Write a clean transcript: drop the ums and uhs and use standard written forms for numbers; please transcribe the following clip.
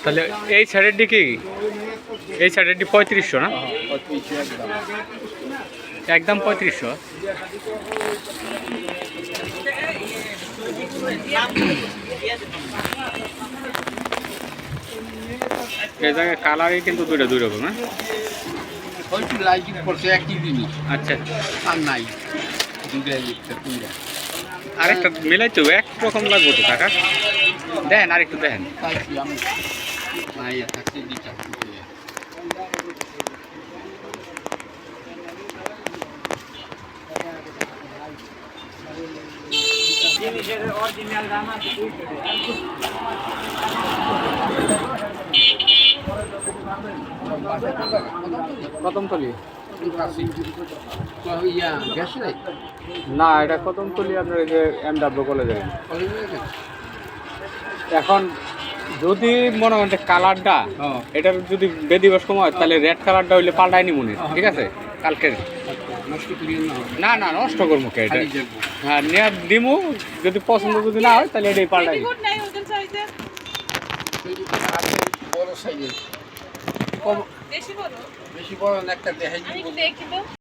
তাহলে এই শাড়িটি কি এই শাড়িটি 3500 না একদম 3500 এই জায়গায় কালারই কিন্তু দুই রকম হ্যাঁ ওইটু লাইটিং করছে একই জিনিস আচ্ছা আর নাই দুইটাই একটা তিনটা আরেকটা মেলাই তো একরকম লাগবে তো কাকা দেখেন আরেকটু দেখেন পাইছি আমি নাই থাকতে দিতাম জিনিসের অরিজিনাল দাম আছে কদমতলি গেছে না এটা কদমতলি আপনার এই যে MW কলেজে এখন যদি মনে করেন যে কালারটা এটার যদি বেদিবস কম হয় তাহলে রেড কালারটা হইলে পাল্টাই নি মনে ঠিক আছে কালকে না না নষ্ট করবো কে এটা হ্যাঁ নিয়ে দিমু যদি পছন্দ যদি না হয় তাহলে এটাই পাল্টাই বড় সাইজের বেশি বড় না একটা দেখাই